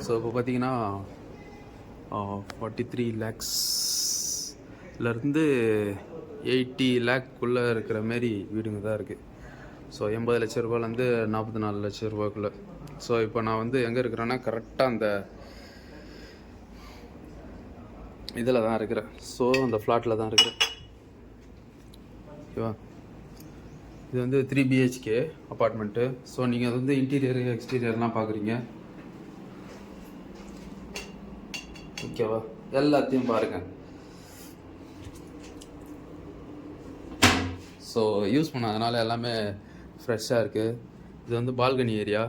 So இப்போ பார்த்தீங்கன்னா 43 lakhsலேருந்து 80 lakhக்குள்ளே இருக்கிற மாரி வீடுங்க தான் இருக்குது. ஸோ 80 லட்ச ரூபாலேருந்து 44 லட்ச ரூபாய்க்குள்ளே. ஸோ இப்போ நான் வந்து எங்கே இருக்கிறேன்னா கரெக்டாக அந்த இதில் தான் இருக்கிறேன். ஸோ அந்த ஃப்ளாட்டில் தான் இருக்கிறேன். ஓகேவா? இது வந்து 3 BHK அப்பார்ட்மெண்ட்டு. ஸோ நீங்கள் அது வந்து இன்டீரியர் எக்ஸ்டீரியர்லாம் பார்க்குறீங்க. ஓகேவா? எல்லாத்தையும் பாருங்கள். ஸோ யூஸ் பண்ணாதனால எல்லாமே ஃப்ரெஷ்ஷாக இருக்குது. இது வந்து பால்கனி ஏரியா.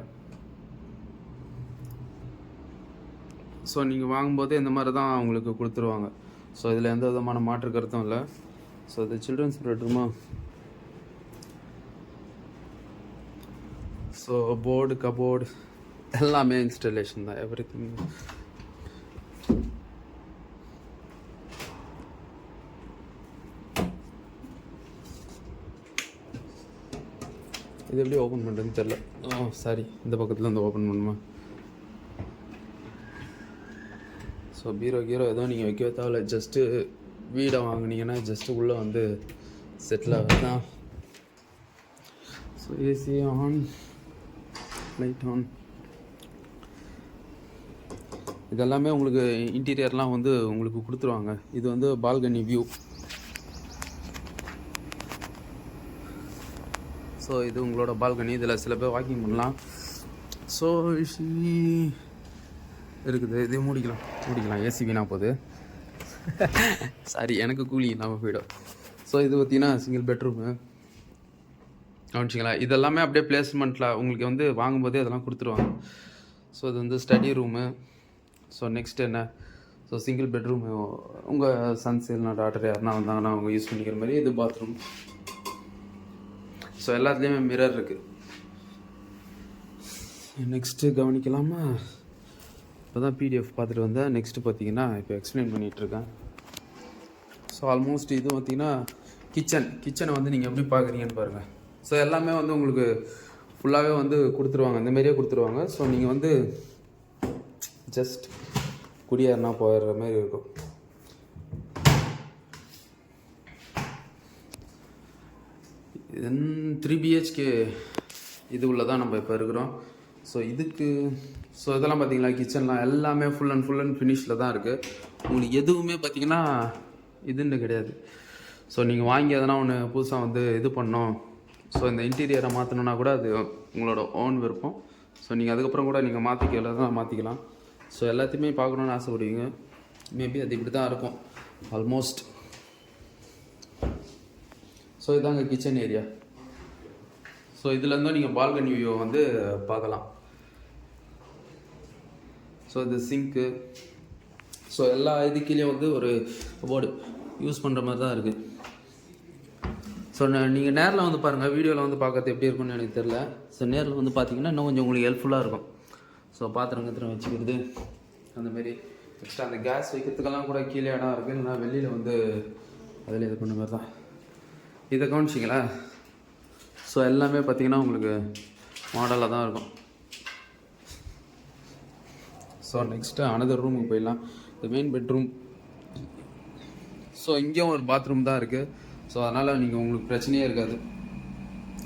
ஸோ நீங்கள் வாங்கும்போது இந்த மாதிரி தான் உங்களுக்கு கொடுத்துருவாங்க. ஸோ இதில் எந்த விதமான மாற்று கருத்தும் இல்லை. ஸோ இது சில்ட்ரன்ஸ் பெட்ரூமா. ஸோ போர்டு கபோர்டு எல்லாமே இன்ஸ்டாலேஷன் தான், எவ்ரி திங். இது எப்படி ஓப்பன் பண்ணுறதுன்னு தெரில. சாரி, இந்த பக்கத்தில் வந்து ஓப்பன் பண்ணுமா? ஸோ பீரோ கீரோ எதுவும் நீங்கள் வைக்கவே தேவையில்ல. ஜஸ்ட்டு வீடை வாங்கினீங்கன்னா ஜஸ்ட்டு உள்ளே வந்து செட்டில் ஆகுதுதான். So AC on, light on, இதெல்லாமே உங்களுக்கு இன்டீரியர்லாம் வந்து உங்களுக்கு கொடுத்துருவாங்க. இது வந்து பால்கனி வியூ. ஸோ இது உங்களோட பால்கனி. இதில் சில பேர் வாக்கிங் பண்ணலாம். ஸோ இருக்குது. இதே மூடிக்கலாம். ஏசி வீணாக போகுது. சாரி, எனக்கு கூலி இல்லாமல் போயிடும். ஸோ இது பார்த்திங்கன்னா சிங்கிள் பெட்ரூமு. கவனிச்சிங்களா? இதெல்லாமே அப்படியே பிளேஸ்மெண்ட்டில் உங்களுக்கு வந்து வாங்கும்போதே அதெல்லாம் கொடுத்துருவாங்க. ஸோ இது வந்து ஸ்டடி ரூமு. ஸோ நெக்ஸ்ட் என்ன? So single bedroom. உங்கள் சன்ஸ் இல்லைனா டாட்டர் யாருன்னா வந்தாங்கன்னா அவங்க யூஸ் பண்ணிக்கிற மாதிரி. இது பாத்ரூம். ஸோ எல்லாத்துலேயுமே மிரர் இருக்குது. நெக்ஸ்ட்டு கவனிக்கலாமா? இப்போ தான் PDF பார்த்துட்டு வந்தேன். நெக்ஸ்ட்டு பார்த்தீங்கன்னா இப்போ எக்ஸ்பிளைன் பண்ணிகிட்ருக்கேன். ஸோ ஆல்மோஸ்ட் இது பார்த்தீங்கன்னா கிச்சனை வந்து நீங்கள் எப்படி பார்க்குறீங்கன்னு பாருங்கள். ஸோ எல்லாமே வந்து உங்களுக்கு ஃபுல்லாகவே வந்து கொடுத்துருவாங்க, இந்தமாரியே கொடுத்துருவாங்க. ஸோ நீங்கள் வந்து ஜஸ்ட் குடியேறினா போயிடுற மாதிரி இருக்கும். இது 3 BHK இது உள்ள தான் நம்ம இப்போ இருக்கிறோம். ஸோ இதெல்லாம் பார்த்தீங்களா, கிச்சன்லாம் எல்லாமே ஃபுல் அண்ட் ஃபினிஷில் தான் இருக்குது. உங்களுக்கு எதுவுமே பார்த்தீங்கன்னா இதுன்னு கிடையாது. ஸோ நீங்கள் வாங்கி எதனா ஒன்று புதுசாக வந்து இது பண்ணோம், ஸோ இந்த இன்டீரியரை மாற்றணுன்னா கூட அது உங்களோட ஓன் விருப்பம். ஸோ நீங்கள் அதுக்கப்புறம் கூட நீங்கள் மாற்றிக்கலாம். ஸோ எல்லாத்தையுமே பார்க்கணுன்னு ஆசைப்படுவீங்க. மேபி அது இப்படி தான் இருக்கும் ஆல்மோஸ்ட். ஸோ இதாங்க கிச்சன் ஏரியா. ஸோ இதுலேருந்தும் நீங்கள் பால்கனி வியூ வந்து பார்க்கலாம். ஸோ இது சிங்க்கு. ஸோ எல்லா இதுக்கீழேயும் வந்து ஒரு போர்டு யூஸ் பண்ணுற மாதிரி தான் இருக்குது. ஸோ நீங்கள் நேரில் வந்து பாருங்கள். வீடியோவில் வந்து பார்க்கறது எப்படி இருக்குன்னு எனக்கு தெரில. ஸோ நேரில் வந்து பார்த்தீங்கன்னா இன்னும் கொஞ்சம் உங்களுக்கு ஹெல்ப்ஃபுல்லாக இருக்கும். ஸோ பாத்திரம் வச்சுக்கிறது அந்தமாரி. எக்ஸ்ட்ரா அந்த கேஸ் வைக்கிறதுக்கெல்லாம் கூட கீழே இடம் இருக்குது. இல்லைனா வெளியில் வந்து அதில் இது பண்ண மாதிரி தான். இதை கவனிச்சிங்களா? ஸோ எல்லாமே பார்த்தீங்கன்னா உங்களுக்கு மாடலாக தான் இருக்கும். ஸோ நெக்ஸ்ட்டு அனதர் ரூமுக்கு போயிடலாம். இந்த மெயின் பெட்ரூம். ஸோ இங்கேயும் ஒரு பாத்ரூம் தான் இருக்குது. ஸோ அதனால் உங்களுக்கு பிரச்சனையே இருக்காது.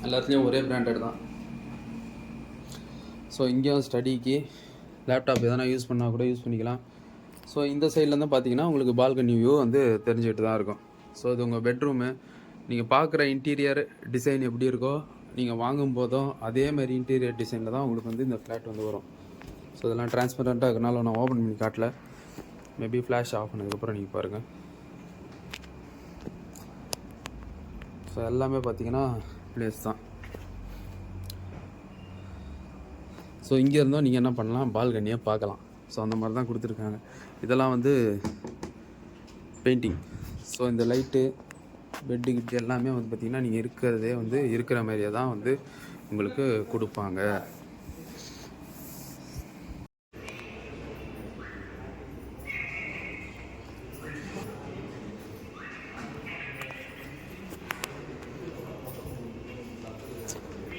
எல்லாத்துலேயும் ஒரே பிராண்டட் தான். ஸோ இங்கேயும் ஸ்டடிக்கு லேப்டாப் எதனா யூஸ் பண்ணால் கூட யூஸ் பண்ணிக்கலாம். ஸோ இந்த சைட்லேருந்து பார்த்தீங்கன்னா உங்களுக்கு பால்கனி வியூ வந்து தெரிஞ்சுக்கிட்டு தான் இருக்கும். ஸோ இது உங்கள் பெட்ரூமு. நீங்கள் பார்க்குற இன்டீரியர் டிசைன் எப்படி இருக்கோ நீங்கள் வாங்கும் போதும் அதேமாதிரி இன்டீரியர் டிசைனில் தான் உங்களுக்கு வந்து இந்த ஃப்ளாட் வந்து வரும். ஸோ இதெல்லாம் டிரான்ஸ்பரண்ட்டாக இருக்கிறனால நான் ஓப்பன் பண்ணி காட்டல. மேபி ஃப்ளாஷ் ஆஃப் பண்ணதுக்கப்புறம் நீங்கள் பாருங்கள். ஸோ எல்லாமே பார்த்தீங்கன்னா பிளேஸ் தான். ஸோ இங்கே இருந்தோம் நீங்கள் என்ன பண்ணலாம், பால்கனியை பார்க்கலாம். ஸோ அந்த மாதிரி தான் கொடுத்துருக்காங்க. இதெல்லாம் வந்து பெயிண்டிங். ஸோ இந்த லைட்டு பெட்டு கிட்டு எல்லாமே வந்து பார்த்திங்கன்னா நீங்கள் இருக்கிறதே வந்து இருக்கிற மாதிரியே தான் வந்து உங்களுக்கு கொடுப்பாங்க.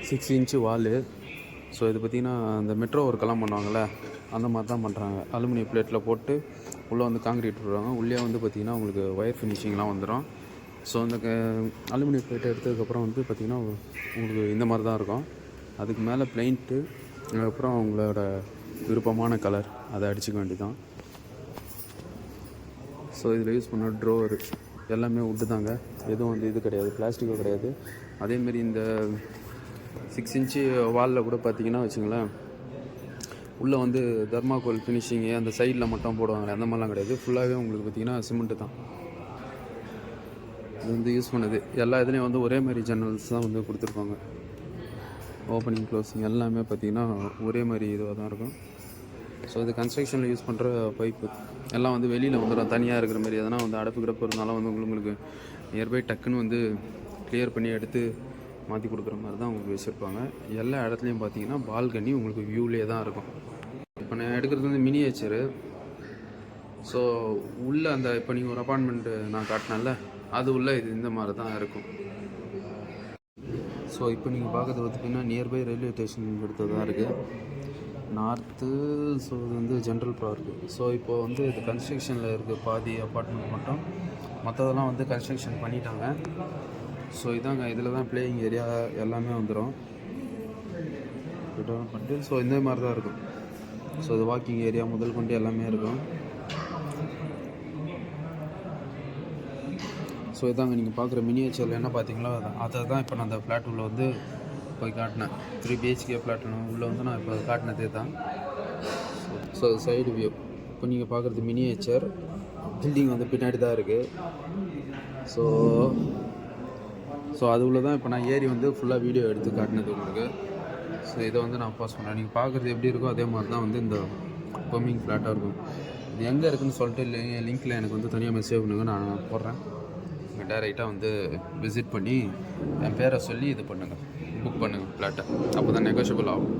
சிக்ஸ் இன்ச்சு வாலு. ஸோ இது பார்த்திங்கன்னா அந்த மெட்ரோ ஒர்க்கெல்லாம் பண்ணுவாங்கள்ல அந்த மாதிரி தான் பண்ணுறாங்க. அலுமினியம் பிளேட்டில் போட்டு உள்ளே வந்து காங்கிரீட் போடுவாங்க. உள்ளே வந்து பார்த்திங்கன்னா உங்களுக்கு ஒயர் ஃபினிஷிங்லாம் வந்துடும். ஸோ அந்த அலுமினியம் பிளேட்டை எடுத்ததுக்கப்புறம் வந்து பார்த்திங்கன்னா உங்களுக்கு இந்த மாதிரி தான் இருக்கும். அதுக்கு மேலே பெயிண்ட்டு, அதுக்கப்புறம் அவங்களோட விருப்பமான கலர் அதை அடிச்சுக்க வேண்டியதான். ஸோ இதில் யூஸ் பண்ண ட்ரோவர் எல்லாமே உட்டு தாங்க, எதுவும் வந்து இது கிடையாது, பிளாஸ்டிக்கும் கிடையாது. அதேமாரி இந்த 6 இன்ச்சு வாலில் கூட பார்த்திங்கன்னா வச்சுங்களேன், உள்ளே வந்து தர்மாக்கோல் ஃபினிஷிங்கு அந்த சைடில் மட்டும் போடுவாங்களே அந்த மாதிரிலாம் கிடையாது. ஃபுல்லாகவே உங்களுக்கு பார்த்திங்கன்னா சிமெண்ட்டு தான் இது வந்து யூஸ் பண்ணது. எல்லா இதுலேயும் வந்து ஒரே மாதிரி ஜன்னல்ஸ் தான் வந்து கொடுத்துருப்பாங்க. ஓப்பனிங் க்ளோசிங் எல்லாமே பார்த்திங்கன்னா ஒரே மாதிரி இதுவாக தான் இருக்கும். ஸோ இது கன்ஸ்ட்ரக்ஷனில் யூஸ் பண்ணுற பைப்பு எல்லாம் வந்து வெளியில் வந்துடும் தனியாக இருக்கிற மாதிரி. எதனா வந்து அடப்பு கிடப்பு இருந்தாலும் வந்து உங்களுக்கு நியர்பை டக்குன்னு வந்து கிளியர் பண்ணி எடுத்து மாற்றி கொடுக்குற மாதிரி தான் உங்களுக்கு வச்சுருப்பாங்க. எல்லா இடத்துலையும் பார்த்தீங்கன்னா பால்கனி உங்களுக்கு வியூலே தான் இருக்கும். இப்போ நான் எடுக்கிறது வந்து மினியேச்சரு. ஸோ உள்ளே அந்த இப்போ நீங்கள் ஒரு அப்பார்ட்மெண்ட்டு நான் காட்டினேன்ல அது உள்ளே இது இந்த மாதிரி தான் இருக்கும். ஸோ இப்போ நீங்கள் பார்க்குறது பார்த்திங்கன்னா நியர்பை ரயில்வே ஸ்டேஷன் எடுத்தது தான் இருக்குது நார்த்து. ஸோ இது வந்து ஜென்ரல் பார்க்கு. ஸோ இப்போது வந்து இது கன்ஸ்ட்ரக்ஷனில் இருக்குது பாதி அப்பார்ட்மெண்ட் மட்டும், மற்றதெல்லாம் வந்து கன்ஸ்ட்ரக்ஷன் பண்ணிட்டாங்க. ஸோ இதாங்க, இதில் தான் பிளேயிங் ஏரியா எல்லாமே வந்துடும் பண்ணிட்டு. ஸோ இந்த மாதிரி தான் இருக்கும். ஸோ இது வாக்கிங் ஏரியா முதல் கொண்டு எல்லாமே இருக்கும். ஸோ இதாங்க நீங்கள் பார்க்குற மினியேச்சரில் என்ன பார்த்தீங்களோ அதை தான் இப்போ நான் அந்த ஃப்ளாட் உள்ள வந்து போய் காட்டினேன். 3 BHK ஃப்ளாட் உள்ளே வந்து நான் இப்போ காட்டினதே தான். ஸோ சைடு வியூ இப்போ நீங்கள் பார்க்குறது மினியேச்சர். பில்டிங் வந்து பின்னாடி தான் இருக்குது. ஸோ அது உள்ள தான் இப்போ நான் ஏறி வந்து ஃபுல்லாக வீடியோ எடுத்து காட்டினது உங்களுக்கு. ஸோ இதை வந்து நான் பாஸ் பண்ணேன். நீங்கள் பார்க்குறது எப்படி இருக்கோ அதே மாதிரி தான் வந்து இந்த கம்மிங் ஃப்ளாட்டாக இருக்கும். இது எங்கே இருக்குதுன்னு சொல்லிட்டு லிங்க்கில் எனக்கு வந்து தனியாக மெசேஜ் பண்ணுங்க, நான் போடுறேன். நீங்கள் டைரெக்டாக வந்து விசிட் பண்ணி என் பேரை சொல்லி இது பண்ணுங்கள், புக் பண்ணுங்கள் ஃப்ளாட்டை. அப்போ தான் நெகோஷியபிள் ஆகும்.